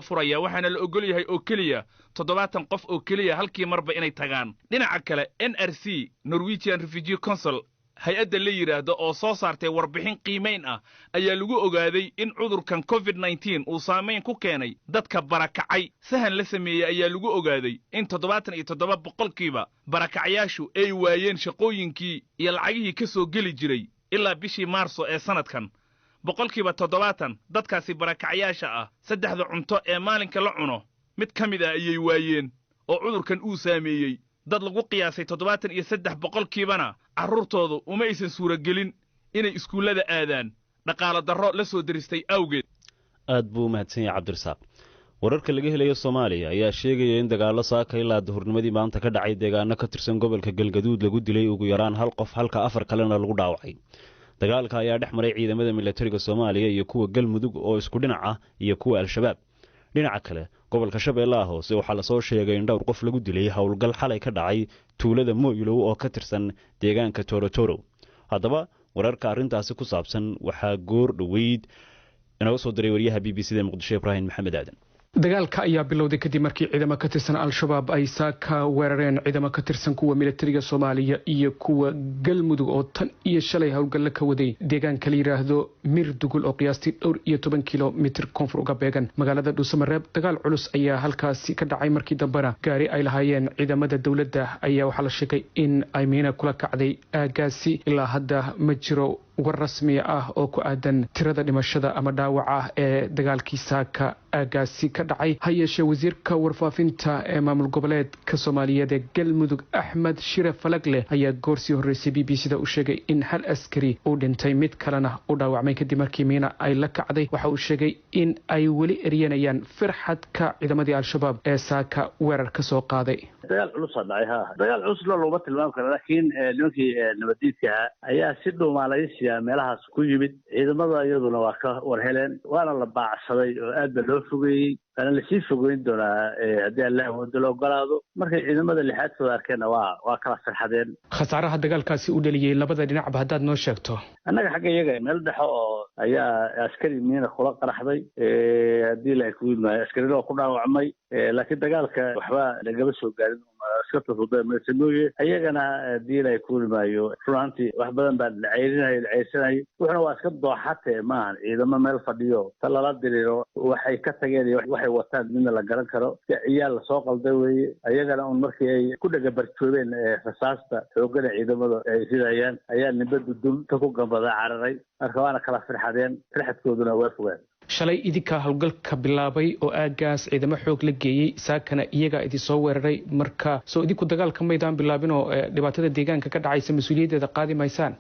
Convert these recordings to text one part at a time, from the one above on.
furaya waxaana la ogol yahay oo keliya 70 qof oo keliya halkii marba inay tagaan dhinaca kale NRC Norwegian Refugee Council hay-adda la yiraahdo oo soo saartay warbixin qiimeyn ah ayaa lagu ogaaday in cudurkan COVID-19 uu saameyn ku keenay dadka barakacay sahan la sameeyay ayaa lagu ogaaday in 77% barakacayaashu ay waayeen shaqooyinkii iyo lacagihii ka soo geli jiray ilaa bishii Maarso ee sanadkan 70% dadkaasi barakacayaasha ah saddexda cunto ee maalinka la cuno mid ka mid ah ayay waayeen oo cudurkan uu saameeyay dad lagu qiyaasay 73%bana carruurtoodu uma aysan suuragelin inay iskuullada aadaan dhaqaale darro la soo diristay awgeed aad buu mahadsan yahay Cabdirasaaq wararka laga helayo Soomaaliya ayaa sheegaya in dagaalo saaka ilaa duhurnimadii maanta ka dhacay deegaano ka tirsan gobolka Galgaduud lagu dilay ugu yaraan hal qof halka 4 kalena lagu dhaawacay dagaalka ayaa dhex maray ciidamada militariga Soomaaliya iyo kuwa Galmudug oo isku dhinac ah iyo kuwa al-shabaab dhinaca kale gobolka Shabeellaha Hoose waxaa la soo sheegay in dhowr qof lagu dilay howlgal xalay ka dhacay tuulada Mooylow oo ka tirsan deegaanka Torotoro haddaba wararka arrintaasi ku saabsan waxaa goor dhaweyd inoo soo diray wariyaha BBC da Muqdisho Ibrahim Maxamed Aadan dagaalka ayaa bilowday kadib markii ciidamo ka tirsan al-shabaab ay saaka weerareen ciidamo ka tirsan kuwa militariga Soomaaliya iyo kuwa Galmudug oo tan iyo shalay howlgal ka waday deegaanka la yiraahdo Mirdugul oo qiyaastii 12 kiiloomitir koonfur uga beegan magaalada Dhuusamareeb dagaal culus ayaa halkaasi ka dhacay markii dambana gaari ay lahaayeen ciidamada dawladda ayaa waxa la sheegay in ay miina kula kacday aagaasi ilaa hadda ma jiro war rasmi ah oo ku aadan tirada dhimashada ama dhaawaca ee dagaalkii saaka aagaasi ka dhacay hayeeshee wasiirka warfaafinta ee maamul goboleedka Soomaaliyeed ee Galmudug Axmed Shire Falagle ayaa goorsii horeysay BBC-da u sheegay in hal askari uu dhintay mid kalena uu dhaawacmay kadib markii miina ay la kacday waxa uu sheegay in ay weli eryanayaan firxadka ciidamadii al-shabaab ee saaka weerar ka soo qaaday dagaal culus dagaal culus loo tilmaami karo laakiin nimankii nabadiidka ayaa si dhuumaalaysiya meelahaas ku yimid ciidamada iyaduna waa ka warheleen waana la baacsaday oo aad ba loo fogeeyey أنا اللي شيء فوقين دونا هدي الله ودلوا قرادو مركز إذا ماذا اللي حدث ذاكرنا وكلاس الحدين خسارة هالدجال كاسي ودليل لبضة دينا بهداد نوشكتو أنا حاجة يجي ملدحه أيا عسكري منين خلاق رحضي هدي له يكون ما عسكري له قلنا وعمي لكن دجال كحوا لجبسه قاعدين سكتوا في من السنوية أيا أنا هدي له يكون ما يو فرانتي وحبنا بعد العيسين وإحنا واسكت حتى ما إذا ما مل فديو طلع دليل وحي كتجري waxay wataan min la garan karo ayaa la soo qalday way ayagana on markii ay ku dhaga barjoobeen rasaasta xoogada ciidamada ay sidayaan ayaa nibadu dulka ku gambada cararay marka waana kala firxadkooduna waa fogaan shalay idinka hawlgalka bilaabay oo aagaas ciidamo xoog la geeyay saakana iyaga idin soo weeraray marka soo idinku dagaalka maydaan bilaabin oo dhibaatada deegaanka ka dhacaysa mas'uuliyadeeda qaadi maysaan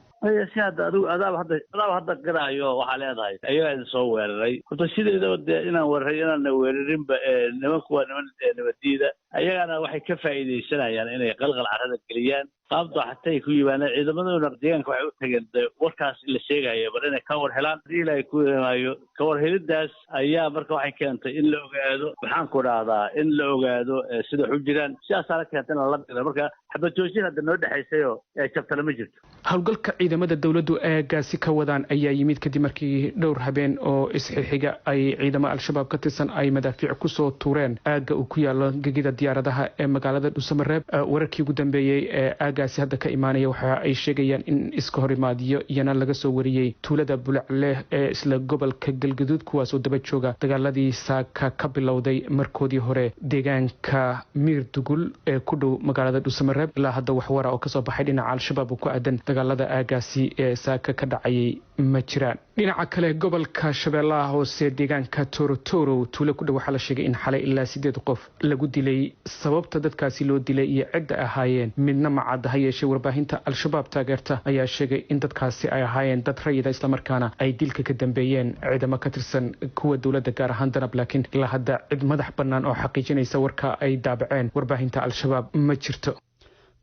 si hadda garaayo waxaa leedahay ayagaa idin soo weeraray horta sideedaba inaan weerarinba nimanku waa niman nabadiida ayagana waxay ka faa'iidaysanayaan inay qalqal carrada geliyaan qaabda xatay ku yimaadaan ciidamaduna deegaanka waxay u tageen warkaas la sheegaya bal inay ka war helaan hadii ilaahay ku yeelayo ka war helidaas ayaa marka waxay keentay in la ogaado waxaan ku dhahdaa in la ogaado sida u jiraan sidaasana keentay in la diro marka xabajoojin hadda noo dhaxaysayo jabtana ma jirto hawlgalka ciidamada dawladdu aagaasi ka wadaan ayaa yimid kadib markii dhowr habeen oo isxixiga ay ciidamada al-shabaab ka tirsan ay madaafiic ku soo tuureen aaga uu ku yaalo gegida diyaaradaha ee magaalada Dhuusamareeb wararkii ugu dambeeyay ee aagaasi hadda ka imaanaya waxa ay sheegayaan in iska horimaadiyo iyana laga soo wariyay tuulada Bulacle ee isla gobolka Galgaduud kuwaas oo daba jooga dagaaladii saaka ka bilowday markoodii hore deegaanka Mirdugul ee ku dhow magaalada Dhuusamareeb ilaa hadda wax wara oo ka soo baxay dhinaca al-shabaab ku aadan dagaalada aagaasi ee saaka ka dhacay ma jiraan dhinaca kale gobolka Shabeellaha Hoose deegaanka Torotoro tuulo ku dhow waxa la sheegay in xalay ilaa 8 qof lagu dilay sababta dadkaasi loo dilay iyo cidda ahaayeen midna ma cad hayeeshee warbaahinta al-shabaab taageerta ayaa sheegay in dadkaasi ay ahaayeen dad rayid isla markaana ay dilka ka dambeeyeen ciidamo ka tirsan kuwa dawladda gaar ahaan danab laakiin ilaa hadda cid madax bannaan oo xaqiijinaysa warka ay daabaceen warbaahinta al-shabaab ma jirto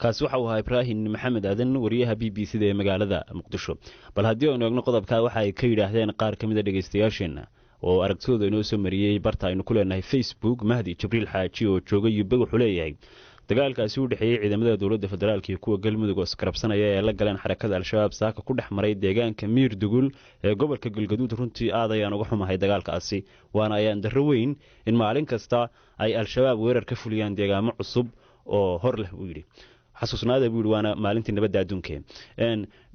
kaasi waxa uu ahaa Ibrahim Maxamed Aadan wariyaha BBC-da ee magaalada Muqdisho bal haddii aynu eegno qodobka waxa ay ka yiraahdeen qaar ka mid ah dhageystayaasheena oo aragtidooda inoo soo mariyay barta aynu ku leenahay Facebook Mahdi Jibriil Xaaji oo jooga Yubbe wuxuu leeyahay dagaalkaasi u dhexeeyey ciidamada dowladda federaalk iyo kuwa galmudug oo iskarabsanaya ee la galeen xarakada al-shabaab saaka ku dhex maray deegaanka miir dugul ee gobolka galgaduud runtii aad ayaan uga xumahay dagaalkaasi waana ayaan darro weyn in maalin kasta ay al-shabaab weerar ka fuliyaan deegaamo cusub oo hor leh buu yidhi xasuusnaada buu yidhi waana maalintii nabadda adduunke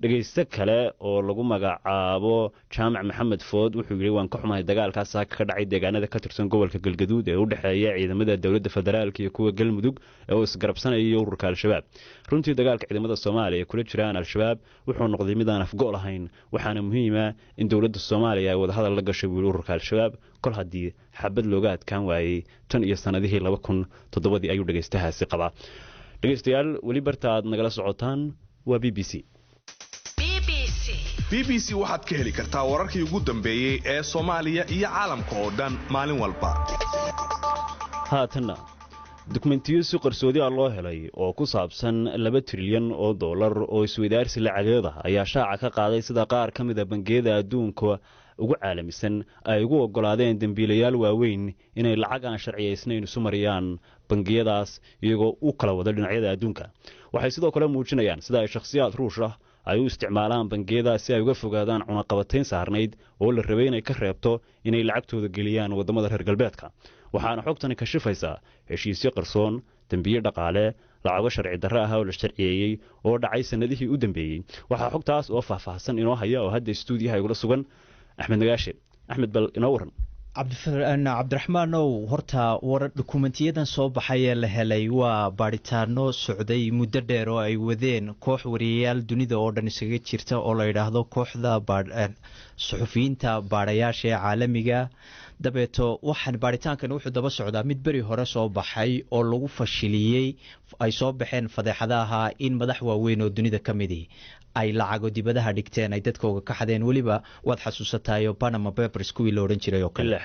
dhegaysto kale oo lagu magacaabo jaamac maxamed food wuxuu yidhi waan ka xumahay dagaalkaas saaka ka dhacay deegaanada ka tirsan gobolka galgaduud ee u dhexeeya ciidamada dowladda federaalk iyo kuwa galmudug ee uu isgarabsanaya ururka al-shabaab runtii dagaalka ciidamada soomaaliya ee kula jiraan al-shabaab wuxuu noqday mid aan afgo' lahayn waxaana muhiima in dowladda soomaaliya ay wadahadal la gashay buu yidhi ururka al-shabaab kol haddii xabad looga adkaan waayey tan iyo sannadihii 2007 ayuu dhegaystahaasi qabaa dhegaystayaal weli barta aad nagala socotaan waa b b c waxaad ka heli kartaa wararkii ugu dambeeyey ee soomaaliya iyo caalamka oo dhan maalin walba haatanna dukumentiyo si qarsoodi ah loo helay oo ku saabsan $2 trilyan oo isweydaarsi lacageed ah ayaa shaaca ka qaaday sida qaar ka mid a bangiyada adduunka ugu caalamisan ay ugu oggolaadeen dembiilayaal waaweyn inay lacag aan sharciyaysnayn isu mariyaan bangiyadaas iyagoo u kala wada dhinacyada adduunka waxay sidoo kale muujinayaan sida ay shakhsiyaad ruush ah ay u isticmaalaan bangiyadaas si ay uga fogaadaan cunaqabatayn saarnayd oo la rabay inay ka reebto inay lacagtooda geliyaan waddamada reer galbeedka waxaana xogtani kashifaysaa heshiisyo qarsoon dembiye dhaqaale lacago sharci darro ah oo la sharciyeeyey oo dhacay sannadihii u dambeeyey waxaa xogtaas oo faahfaahsan inoo haya oo hadda stuudiyaha igula sugan axmed nagaashe axmed bal inoo waran cabdiraxmaanow horta dukumentiyadan soo baxay ee la helay waa baadhitaano socday muddo dheer oo ay wadeen koox wariyayaal dunida oo dhan isaga jirta oo la yidhaahdo kooxda suxufiyiinta baadhayaasha ee caalamiga dabeeto waxaan baadhitaankani wuxuu daba socdaa mid beri hore soo baxay oo lagu fashiliyey ay soo baxeen fadeexadaha in madax waaweyn oo dunida ka midii ay lacago dibadaha dhigteen ay dadkooga ka xadeen weliba waad xasuusatayo Panama Papers kuwii la odhan jiray oo kale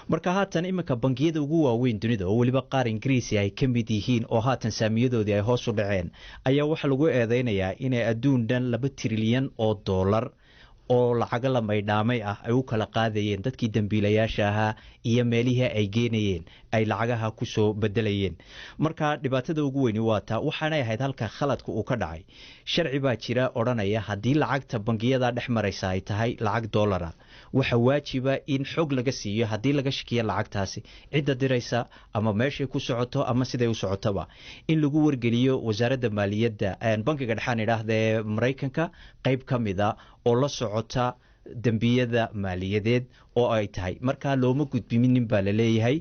marka haatan iminka bangiyada ugu waaweyn dunida oo weliba qaar Ingiriisi ay ka mid yihiin oo haatan saamiyadoodii ay hoos u dhaceen ayaa waxa lagu eedeynayaa inay adduun dhan $2 trilyan oo lacago la maydhaamay ah ay u kala qaadayeen dadkii dembiilayaasha ahaa iyo meelihii ay geenayeen ay lacagaha ku soo bedelayeen marka dhibaatada ugu weyni waa taa waxaanay ahayd halka khaladka uu ka dhacay sharci baa jira odhanaya haddii lacagta bangiyada dhex maraysa ay tahay lacag dollara waxa waajiba in xog laga siiyo haddii laga shakiyo lacagtaasi cidda diraysa ama meeshay ku socoto ama siday u socotoba in lagu wargeliyo wasaaradda maaliyadda bankiga dhexaan idhaahda ee Mareykanka qayb ka mida oo la socota dembiyada maaliyadeed oo ay tahay markaa looma gudbiminin baa la leeyahay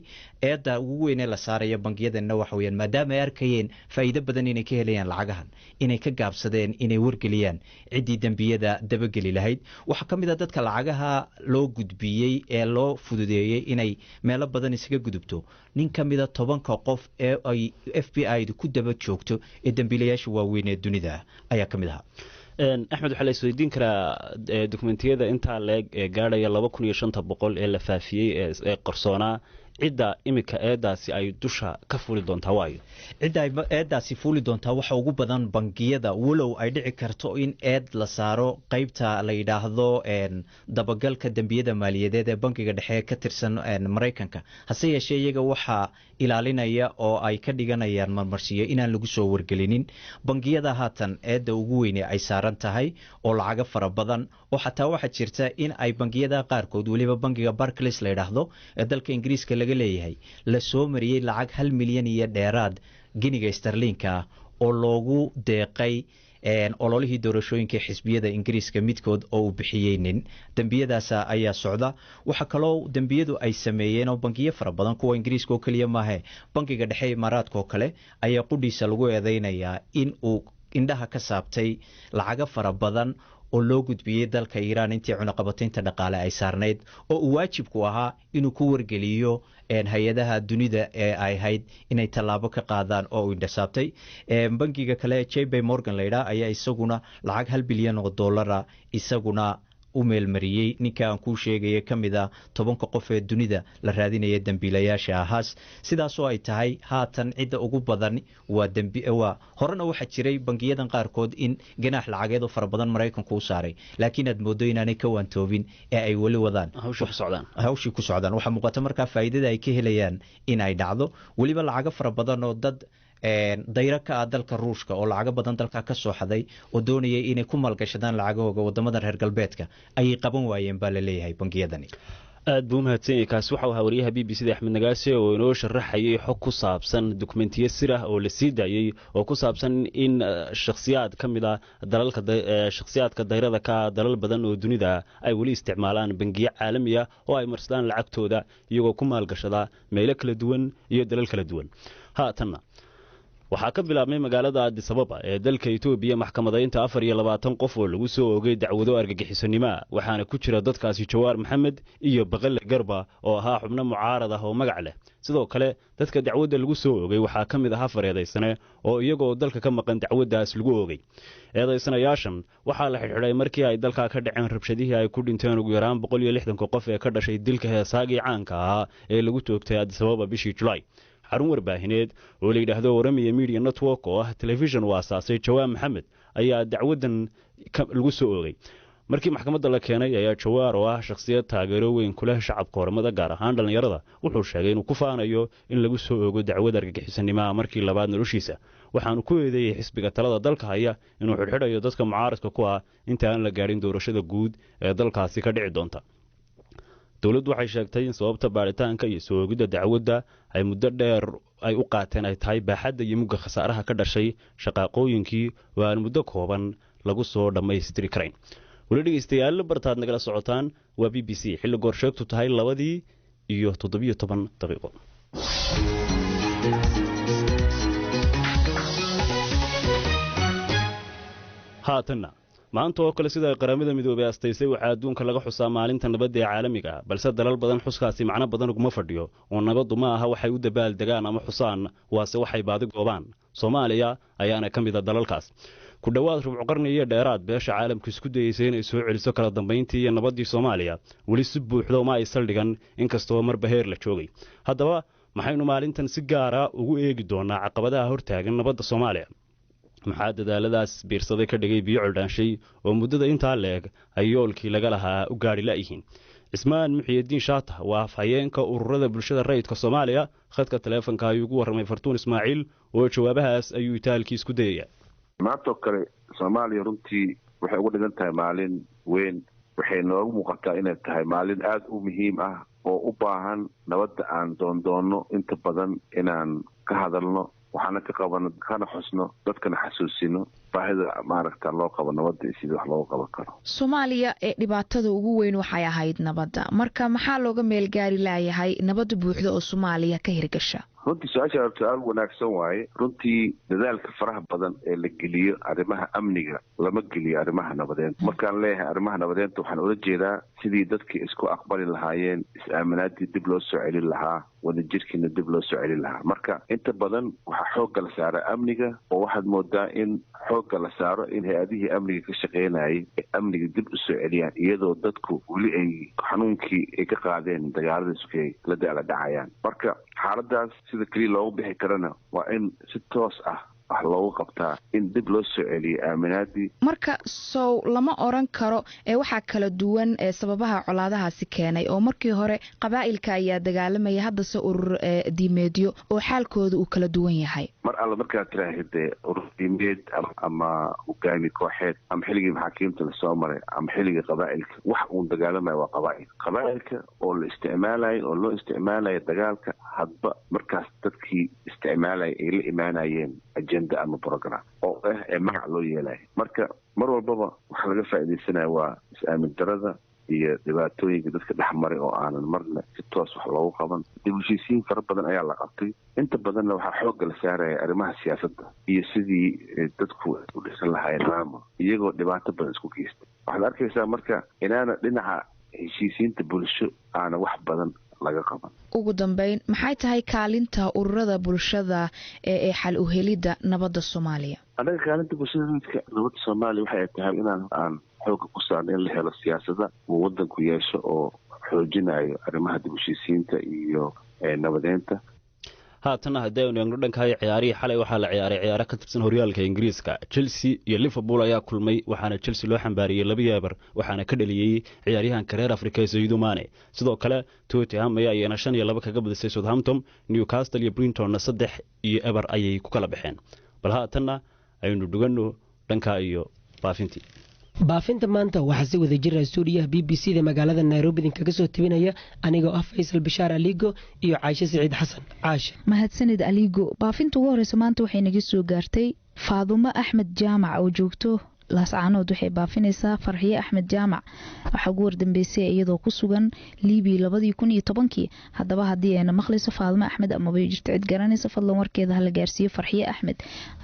eedda ugu weyn ee la saaraya bangiyadana waxa weeyaan maadaama ay arkayeen faa'iido badan inay ka helayaan lacagahan inay ka gaabsadeen inay wargeliyaan ciddii dembiyada dabageli lahayd waxaa ka mid a dadka lacagaha loo gudbiyey ee loo fududeeyey inay meelo badan isaga gudubto nin ka mida 10 qof ee ay FBI ku daba joogto ee dembiilayaasha waaweyn ee dunida ayaa ka mid ahaa axmed waxaa la isweydiin karaa dokumentiyada intaa leeg ee gaadhaya 2500 ee la faafiyey ee qarsoonaa cidda imika eedaasi ay dusha ka fuli doontaa waayo cidda eedaasi fuli doontaa waxa ugu badan bangiyada walow ay dhici karto in eed la saaro qaybta la yidhaahdo dabagalka dembiyada maaliyadeed ee bankiga dhexe ka tirsan Mareykanka hase yeeshee iyaga waxaa ilaalinaya oo ay ka dhiganayaan marmarsiyo inaan lagu soo wargelinin bangiyada haatan eedda ugu weyne ay saaran tahay oo lacaga fara badan oo xataa waxa jirta in ay bangiyada qaarkood weliba bankiga Barclays la yidhaahdo ee dalka Ingiriiska laga leeyahay la soo mariyay lacag 1 milyan iyo dheeraad giniga sterlinka oo loogu deeqay ololihii doorashooyinka xisbiyada Ingiriiska midkood oo uu bixiyay nin dambiyadaas ayaa socda waxa kaloo dambiyadu ay sameeyeen oo bangiyo fara badan kuwa Ingiriiska oo kaliya maahe bankiga dhexe Imaaraadka oo kale ayaa qudhiisa lagu eedeynayaa in uu indhaha ka saabtay lacaga fara badan oo loo gudbiyay dalka Iiraan intii cunaqabataynta dhaqaale ay saarneyd oo uu waajib ku ahaa inuu ku wargeliyo hay'adaha dunida ee ay ahayd inay tallaabo ka qaadaan oo uu indhasaabtay bankiga kale JP Morgan la yiraahdo ayaa isaguna lacag $1 bilyan isaguna u meelmariyay ninka aan ku sheegay kamida 10 qof ee dunida la raadinaya dambiilayaasha ahaas sidaas oo ay tahay haatan cid ugu badan waa horena waxa jiray bangiyadan qaarkood in ganaax lacageed oo fara badan Mareykanku u saaray laakiin aad moodo inaanay ka waantoobin ee ay wali wadaan hawshii ku socdaan waxa muuqata markaa faa'iidada ay ka helayaan in ay dhacdo waliba lacaga fara badan oo dad dayro ka ah dalka ruushka oo lacago badan dalka ka soo xaday oo doonayay inay ku maalgashadaan lacagahooga wadamada reer galbeedka ayay qaban waayeen baa laleeyahay bangiyadani. aad buu mahadsan yahay. kaasi waxa uu ahaa wariyaha b b c da axmed nagaase oo inoo sharaxayay xog ku saabsan dokumentiyo sir ah oo la sii daayey oo ku saabsan in shakhsiyaad ka mid ah shakhsiyaadka dayrada ka dalal badan oo dunida ay weli isticmaalaan bangiyo caalami ah oo ay marsadaan lacagtooda iyagoo ku maalgashada meelo kala duwan iyo dalal kala duwan. haatanna waxaa ka bilaabmay magaalada Addis Ababa ee dalka Itoobiya maxkamadaynta 24 qof oo lagu soo oogay dacwado argagixisonimo waxaana ku jira dadkaasi Jawaar Maxamed iyo Baqale Garba oo ahaa xubno mucaarad ah oo magac leh. sidoo kale dadka dacwada lagu soo oogay waxaa ka mid ah fareedaysane oo iyagoo dalka ka maqan dacwadaas lagu oogay. eedaysanayaashan waxaa la xidhiidhay markii ay dalka ka dhaceen rabshadihii ay ku dhinteen ugu yaraan 160 qof ee ka dhashay dilka heesaagii caanka ah ee lagu toogtay Addis Ababa bishii July. xarun warbaahineed oo la yiraahdo Oromia Media Network oo ah television oo asaasay Jawaar Maxamed ayaa dacwadan lagu soo oogay. markii maxkamadda la keenay ayaa Jawaar oo ah shakhsiyad taageero weyn ku leh shacabka Oromada gaar ahaan dhalinyarada wuxuu sheegay inuu ku faanayo in lagu soo oogo dacwad argagixisanimo markii labaad noloshiisa. waxaanu ku eedeeyay xisbiga talada dalka haya inuu xidhiidhayo dadka mucaaradka ku ah inta aan la gaarin doorashada guud ee dalkaasi ka dhici doonta. dawladdu waxay sheegtay in sababta baaritaanka iyo soo oogida dacwadda ay muddo dheer ay u qaateen ay tahay baaxadda iyo mugga khasaaraha ka dhashay shaqaaqooyinkii oo aan muddo kooban lagu soo dhammaystiri karayn. weli dhegeystayaal bartaad nagala socotaan waa b b c xilli goorsheegtu tahay 2:17 daqiiqo. haatanna maanta oo kale sida qaramada midoobay astaysay waxa adduunka laga xusaa maalinta nabadda ee caalamiga balse dalal badan xuskaasi macna badan uguma fadhiyo oo nabaddu ma aha waxay u dabaal degaan ama xusaan waase waxay baadi goobaan. Soomaaliya ayaana ka mid ah dalalkaas. ku dhawaad rubuc qarni iyo dheeraad beesha caalamku isku dayeysay inay soo celiso kala dambeyntii iyo nabaddii Soomaaliya weli si buuxda uma ay saldhigan inkastoo marba heer la joogay. haddaba maxaynu maalintan si gaar ah ugu eegi doonaa caqabadaha hortaagan nabadda Soomaaliya? maxaa dadaaladaas biirsaday ka dhigay biyo coldaanshay oo muddada intaa leeg ay yoolkii laga lahaa u gaari la'yihiin? Ismaan Muxyidiin Shaata waa afhayeenka ururada bulshada rayidka Soomaaliya. khadka taleefanka ayuu ugu warramay Fartuun Ismaaciil oo jawaabahaas ayuu itaalkii isku dayaya. maanta kale Soomaaliya runtii waxay ugu dhigan tahay maalin weyn. waxay noogu muuqataa inay tahay maalin aad u muhiim ah oo u baahan nabadda aan doondoono inta badan inaan ka hadalno waxaana ka qabano kana xusno dadkana xasuusino baahida maaragta loo qabo nabadda iyo sidii wax loogu qaban karo. Soomaaliya ee dhibaatada ugu weyn waxay ahayd nabadda. marka maxaa looga meel gaari laayahay nabadda buuxda oo Soomaaliya ka hirgasha? runtii su-aasha su'aal wanaagsan waaye. runtii dadaalka faraha badan ee la geliyo arrimaha amniga lama geliyo arrimaha nabadeed. markaan leeyahay arrimaha nabadeed waxaan ula jeedaa sidii dadkii isku aqbali lahaayeen, is-aaminaadii dib loo soo celin lahaa, wadajirkiina dib loo soo celin lahaa. marka inta badan waxaa xoogga la saaraa amniga oo waxaad moodaa in xoogga la saaro in hay-adihii amniga ka shaqaynayay ay amniga dib u soo celiyaan iyadoo dadku weli ay xanuunkii ay ka qaadeen dagaalada sukey la daala dhacayaan. marka xaaladaas sida keliya loogu bixi karana waa in si toos ah wax loogu qabtaa in dib loo soo celiyo aaminaadii. marka sow lama oran karo waxaa kala duwan sababaha colaadahaasi keenay oo markii hore qabaa'ilka ayaa dagaalamaya haddase urur diimeedyo oo xaalkooda uu kala duwan yahay. mar alla markaad tiraahide urur diimeed ama hogaami kooxeed ama xilligii maxaakiimta lasoo maray ama xilligii qabaa'ilka wax uun dagaalamaya waa qabaa'ilka oo la isticmaalayo oo loo isticmaalayo dagaalka hadba markaas dadkii isticmaalaya ay la imaanayeen agenda ama program oo ee magac loo yeelayo. marka mar walbaba waxa laga faa'iideysanaya waa is-aamin darada iyo dhibaatooyinka dadka dhex maray oo aanan marna si toos wax loogu qaban. dib u heshiisiin fara badan ayaa la qabtay. inta badanna waxaa xoogga la saaraya arrimaha siyaasadda iyo sidii dadku u dhisan lahaayeen maamul iyagoo dhibaato badan isku geystay. waxaad arkaysaa marka inaana dhinaca heshiisiinta bulsho aana wax badan laga qaban. ugu dambeyn maxay tahay kaalinta ururada bulshada ee xal u helidda nabadda Soomaaliya? anaga kaalinta bulshada nabadda Soomaaliya waxay tahay inaan xoog ku saarno in la helo siyaasada uu wadanku yeesho oo xoojinayo arrimaha dib u heshiisiinta iyo nabadeynta. haatanna haddii aynu eegno dhankahay ciyaarihii xalay waxaa la ciyaaray ciyaaro ka tirsan horyaalka ingiriiska Chelsea iyo Liverpool ayaa kulmay waxaana Chelsea loo xambaariyay 2-2 waxaana ka dhaliyay ciyaaryahanka reer Afrika Sadio Mane sidoo kale Tottenham ayaa iyana 5-2 kaga badisay Southampton Newcastle iyo Brighton 3-2 ayay ku kala baxeen bal haatanna aynu dhugano dhanka iyo baafinta maanta waxaa si wada jira stuudiyaha BBC da magaalada Nairobi idinkaga soo tabinaya anigoo ah Faisal Bishaar Aligo iyo Caashe Saciid Xasan. Caashe mahadsanid Aligo. baafinta ugu horeysa maanta waxay naga soo gaartay Faadumo Axmed Jaamac oo joogto laascaanood waxay baafinaysaa Farxiye Axmed Jaamac waxa ugu wardambeysay iyadoo ku sugan Liibi 2010 haddaba haddii ayna maqlayso Faadumo Axmed ama bay jirto cid garanaysa fadlan warkeeda hala gaarsiiyo Farxiye Axmed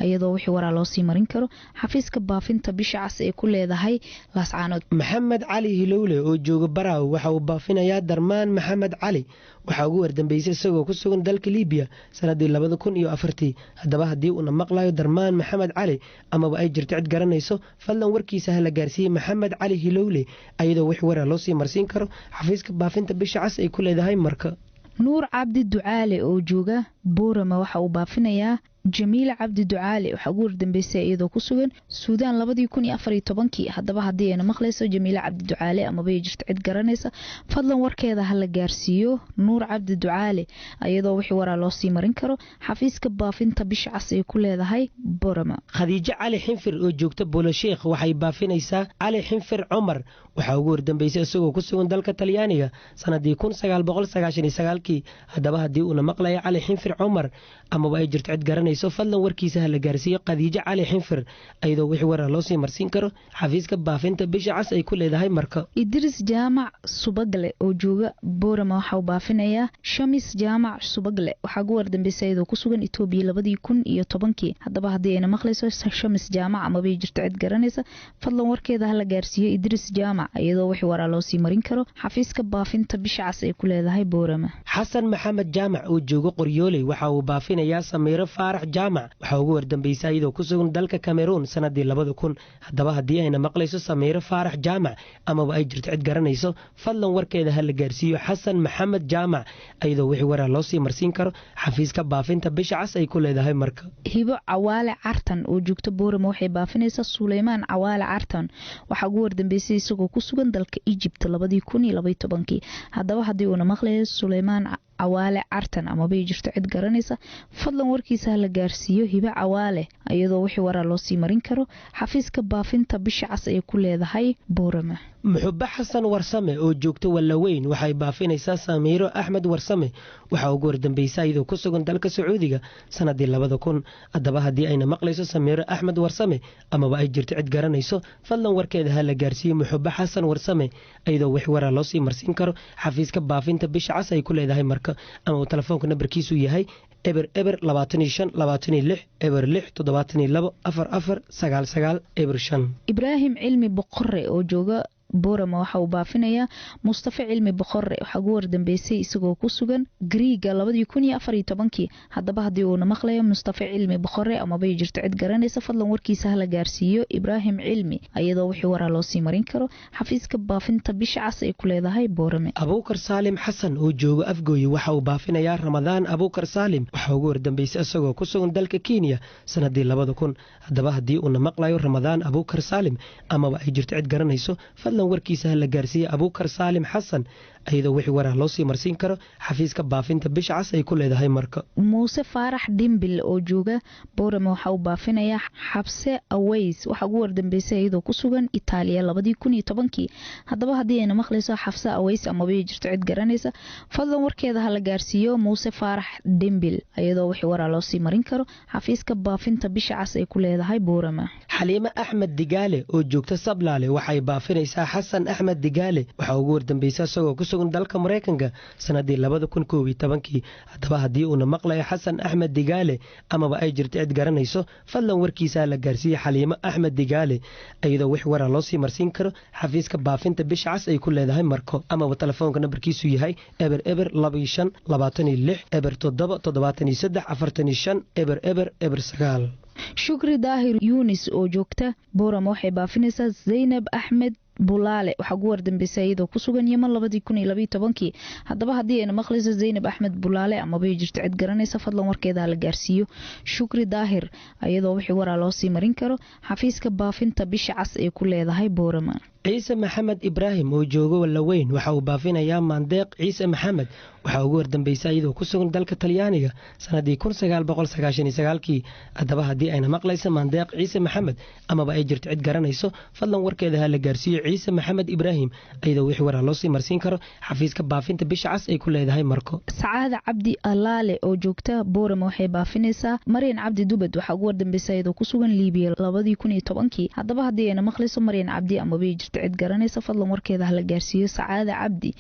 iyadoo wixii waraa loo sii marin karo xafiiska baafinta bisha cas ee ku leedahay laascaanood. Maxamed Cali Hilowle oo jooga Baraaw waxa uu baafinayaa Darmaan Maxamed Cali waxa ugu wardambeysay isagoo ku sugan dalka Liibiya sanadii 2004 haddaba haddii uu maqlayo Darmaan Maxamed Cali ama ay jirto cid garanayso fadlan warkiisa hala gaarsiiyay Maxamed Cali Hilowle ayadoo wix waraa loo sii marsiin karo xafiiska baafinta bisha cas ay ku leedahay marka. Nuur Cabdi Ducaale oo jooga Boorama waxa uu baafinayaa Jamiil Cabdi Ducaale waxa ugu wardambeysay iyadoo ku sugan Suudaan 2014 haddaba haddii ayna maqlayso Jamiil Cabdi Ducaale ama bay jirto cid garanaysa fadlan warkeeda hala gaarsiiyo Nuur Cabdi Ducaale iyadoo wixii waraa loo sii marin karo xafiiska baafinta bisha cas ay ku leedahay Boorama. Khadiija Cali Xinfir oo joogta Bolo Sheekh waxay baafinaysaa Cali Xinfir Cumar waxa ugu wardambeysay isagoo ku sugan dalka Talyaaniga sanadii 1999 haddaba haddii uu maqlayo Cali Xinfir Cumar ama ay jirto cid garanayso fadlan warkiisa hala gaarsiiyo Khadiija Cali Xinfir ayadoo wixii waraa loo sii marsiin karo xafiiska baafinta bisha cas ay ku leedahay marka. Idris Jaamac Subagle oo jooga Boorama waxa uu baafinayaa Shamis Jaamac Subagle waxa ugu wardambeysay iyadoo ku sugan Itoobiya 2010 haddaba haddii ayna maqlayso Shamis Jaamac ama bay jirto cid garanaysa fadlan warkeeda hala gaarsiiyo Idris Jaamac iyadoo wixii waraa loo sii marin karo xafiiska baafinta bisha cas ay ku leedahay Boorama. Xasan Maxamed Jaamac oo jooga Qoryooley waxa uu baafinayaa Samiiro Faarax Jaamac waxa ugu wardambeysay iyadoo ku sugan dalka Cameroon sanadii 2000 haddaba haddii ayna maqlayso Samiiro Faarax Jaamac ama ay jirto cid garanayso fadlan warkeeda hala gaarsiiyo Xasan Maxamed Jaamac iyadoo wixii waraa loo sii marsiin karo xafiiska baafinta bisha cas ay ku leedahay marka. Hibo Cawaale Cartan oo joogta Boorama waxay baafinaysaa Suleymaan Cawaale Cartan waxa ugu wardambeysay isagoo ku sugan dalka Egypt 2012 haddaba haddii uu maqlayo Suleymaan Cawaale Cartan ama bay jirto cid garanaysa fadlan warkiisa hala gaarsiiyo Hibo Cawaale iyadoo wixii waraa loo sii marin karo xafiiska baafinta bisha cas ay ku leedahay Boorama. Muxubba Xasan Warsame oo joogta Wallaweyn waxay baafinaysaa Samiiro Axmed Warsame waxa ugu wardambeysay iyadoo ku sugan dalka Sacuudiga sanadii 2000 haddaba haddii ayna maqlayso Samiiro Axmed Warsame ama ay jirto cid garanayso fadlan warkeeda hala gaarsiiyo Muxubba Xasan Warsame iyadoo wixii waraa loo sii marsiin karo xafiiska baafinta bisha cas ay ku leedahay marka ama telefoonka nambarkiisu yahay eber 25 26 eber 6 72 44 99 eber 5. Ibraahim Cilmi Boqorre oo jooga Boorama waxa uu baafinayaa Mustafa Cilmi Boqorre waxa ugu wardambeysay isagoo ku sugan Greega 2014 haddaba haddii uu maqlayo Mustafa Cilmi Boqorre ama bay jirto cid garanaysa fadlan warkiisa hala gaarsiiyo Ibraahim Cilmi ayadoo wixii waraa loo sii marin karo xafiiska baafinta bisha cas ay ku leedahay Boorame. Abuukar Saalim Xasan oo jooga Afgooye waxa uu baafinayaa Ramadaan Abuukar Saalim waxa ugu wardambeysay isagoo ku sugan dalka Kenya sanadii 2000 haddaba haddii uu maqlayo Ramadaan Abuukar Saalim ama ay jirto cid garanayso warkiisa hala gaarsiiyo Abuukar Saalim Xasan ayadoo wixii waraa loo sii marsiin karo xafiiska baafinta bisha cas ay ku leedahay marka. Muuse Faarax Dimbil oo jooga Boorama waxa uu baafinayaa Xabse Aways waxa ugu wardambeysay iyadoo ku sugan Itaaliya 2010 haddaba haddii ayna maqlayso Xabse Aways ama bay jirto cid garanaysa fadlan warkeeda hala gaarsiiyo Muuse Faarax Dimbil ayadoo wixii waraa loo sii marin karo xafiiska baafinta bisha cas ay ku leedahay Boorama. Xaliima Axmed Digaale oo joogta Sablaale waxay baafinaysaa Xasan Axmed Digaale waxa ugu wardambeysay isagoo ku sugan dalka Mareykanka sanadii 2012 haddaba haddii uu maqlayo Xasan Axmed Digaale ama ay jirto cid garanayso fadlan warkiisa la gaarsiiyo Xaliima Axmed Digaale ayadoo wix waraa loo sii marsiin karo xafiiska baafinta bisha cas ay ku leedahay marko ama telefoonka nambarkiisu yahay eber 25 26 eber 7 73 45 eber 9. Shukri Daahir Yunis oo joogta Boorama waxay baafinaysaa Zaynab Axmed bulaale waxaa ugu wardambeysay iyadoo ku sugan yeman 2012 haddaba haddii ayna maqlayso zaynab axmed bulaale amaba ay jirto cid garanaysa fadlan warkeeda la gaarsiiyo shukri daahir iyadoo wixii waraa loo sii marin karo xafiiska baafinta bisha cas ee ku leedahay boorama. ciise maxamed ibraahim oo jooga Wallaweyn waxa uu baafinayaa Maandeeq Ciise Maxamed waxa ugu wardambeysay iyadoo ku sugan dalka Talyaaniga sanadii 1999 haddaba haddii ayna maqlayso Maandeeq Ciise Maxamed amaba ay jirto cid garanayso fadlan warkeeda la gaarsiiyo ciise maxamed ibraahim iyadoo wixii waraa loo sii marsiin karo xafiiska baafinta bisha cas ay ku leedahay marko. sacaada cabdi alaale oo joogta boorama waxay baafinaysaa maryan cabdi dubad waxa ugu wardambeysay iyadoo ku sugan liibiya 2010 haddaba haddii ayna maqlayso maryan cabdi amaba ay jirto cid garanaysa fadlan warkeeda la gaarsiiyo sacaada cabdi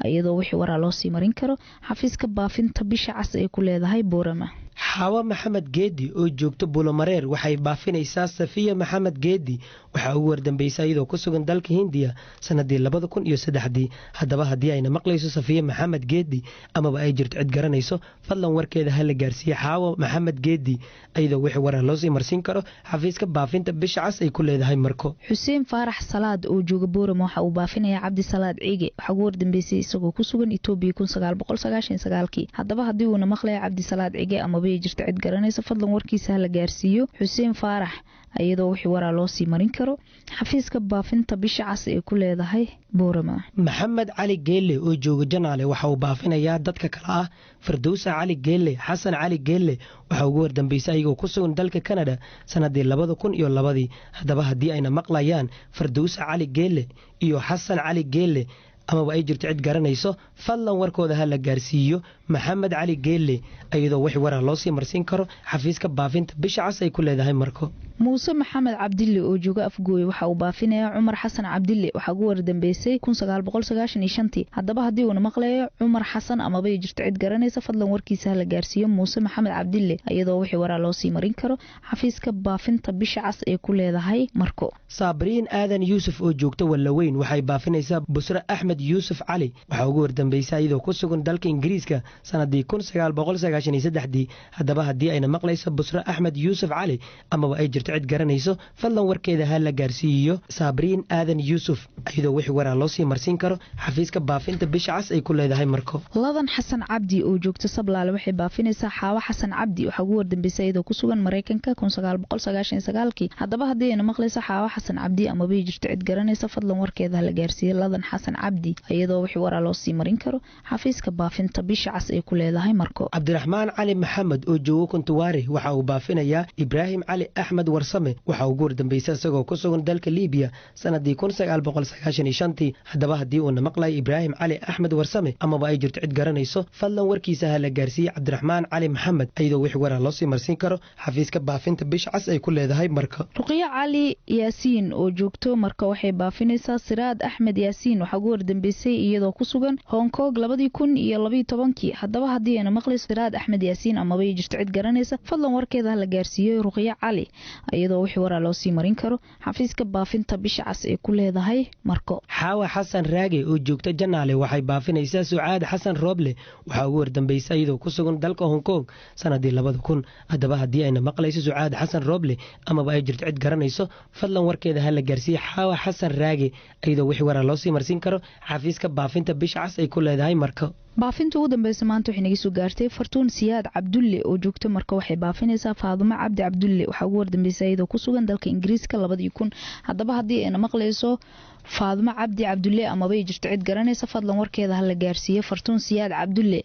iyadoo wixii waraa loo sii marin karo xafiiska baafinta bisha cas ay ku leedahay boorama. xaawa maxamed geedi oo joogto bulomareer waxay baafinaysaa safiya maxamed geedi waxa ugu wardambeysay iyadoo ku sugan dalka hindiya sanadii 2003 haddaba haddii ayna maqlayso safiya maxamed geedi amaba ay jirto cid garanayso fadlan warkeeda ha la gaarsiiyo xaawa maxamed geedi iyadoo wixii waraa loo sii marsiin karo xafiiska baafinta bisha cas ay ku leedahay marko. xuseen faarax salaad oo jooga boorama waxa uu baafinayaa cabdi salaad ciige waxa ugu wardambeysay isagoo ku sugan Itoobiya 1999 haddaba haddii uuna maqlayo cabdi salaad ciige amaba ay jirto cid garanaysa fadlan warkiisa la gaarsiiyo xuseen faarax iyadoo wixii waraa loo sii marin karo xafiiska baafinta bisha cas ee ku leedahay boorama. maxamed cali geelle oo jooga janaale waxa uu baafinayaa dadka kale ah firdowsa cali geelle xasan cali geelle waxa ugu wardambeysay ayagoo ku sugan dalka Canada sanadii 2002 haddaba haddii ayna maqlayaan firdowsa cali geelle iyo xasan cali geelle amaba ay jirto cid garanayso fadlan warkooda ha la gaarsiiyo maxamed cali geelle iyadoo wixii waraa loo sii marsiin karo xafiiska baafinta bisha cas ay ku leedahay marko. muuse maxamed cabdille oo jooga afgooy waxa uu baafinayaa cumar xasan cabdille waxa ugu wardambeysay 1995 haddaba haddii uuna maqlayo cumar xasan amaba ay jirto cid garanaysa fadlan warkiisa la gaarsiiyo muuse maxamed cabdille iyadoo wixii waraa loo sii marin karo xafiiska baafinta bisha cas ee ku leedahay marko. sabriin aadan yuusuf oo joogta Wallaweyn waxay baafinaysaa busra axmed yuusuf cali waxa ugu wardambeysay iyadoo ku sugan dalka Ingiriiska sanadii 1993 haddaba haddii ayna maqlayso busra axmed yuusuf cali amaba ay jirto cid garanayso fadlan warkeeda ha la gaarsiiyo sabriin aadan yuusuf iyadoo wixii waraa loo sii marsiin karo xafiiska baafinta bisha cas ay ku leedahay marko. ladan xasan cabdi oo joogta sablaale waxay baafinaysaa xaawa xasan cabdi waxa ugu wardambeysay iyadoo ku sugan Mareykanka 1999 haddaba haddii ayna maqlayso xaawa xasan cabdi amaba ay jirto cid garanaysa fadlan warkeeda la gaarsiiyo ladan xasan cabdi iyadoo wixii waraa loo sii marin karo xafiiska baafinta bisha cas ay ku leedahay marko. cabdiraxmaan cali maxamed oo jooga Kuntuwaare waxa uu baafinayaa ibraahim cali axmed warsame waxa ugu wardambeysay isagoo ku sugan dalka Liibiya sanadii 1995 haddaba haddii uu maqlayo ibraahim cali axmed warsame amaba ay jirto cid garanayso fadlan warkiisa ha la gaarsiiyo cabdiraxmaan cali maxamed iyadoo wixii waraa loo sii marsiin karo xafiiska baafinta bisha cas ay ku leedahay marko. ruqiya cali yaasiin oo joogto marka waxay baafinaysaa siraad axmed yaasiin waxa ugu wardambeysay iyadoo ku sugan Hong Kong 2012 haddaba haddii ayna maqlayso siraad axmed yaasiin amaba ay jirto cid garanaysa fadlan warkeeda la gaarsiiyo ruqiya cali iyadoo wixii waraa loo sii marin karo xafiiska baafinta bisha cas ee ku leedahay marko. xaawa xasan raage oo joogta janaale waxay baafinaysaa sucaad xasan rooble waxa ugu wardambeysay iyadoo ku sugan dalka Hong Kong sanadii 2000 haddaba haddii ayna maqlayso sucaad xasan rooble amaba ay jirto cid garanayso fadlan warkeeda ha la gaarsiiyo xaawa xasan raage iyadoo wixii waraa loo sii marsiin karo xafiiska baafinta bisha cas ay ku leedahay marko. baafinta ugu dambaysa maanta waxay naga soo gaartay fartuun siyaad cabdulle oo joogta marka waxay baafinaysaa faadumo cabdi cabdulle waxa ugu wardambeysay iyadoo ku sugan dalka Ingiriiska 2000 haddaba haddii ayna maqlayso faadumo cabdi cabdulle amaba ay jirto cid garanaysa fadlan warkeeda ha la gaarsiiyo fartuun siyaad cabdulle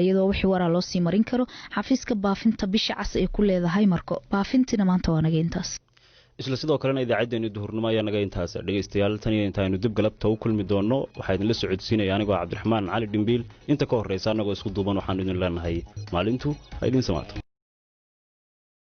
iyadoo wixii waraa loo sii marin karo xafiiska baafinta bisha cas ay ku leedahay marko. baafintina maanta waa naga intaas. isla sidoo kalena idaacadeenu duhurnimo ayaa naga intaas dhageystayaal tan iyo intaaynu dib galabta u kulmi doono waxaa idinla socodsiinaya anigoo cabdiraxmaan cali dhimbiil inta ka horreysa annagoo isku duuban waxaan idin leenahay maalintu ha idin samaato.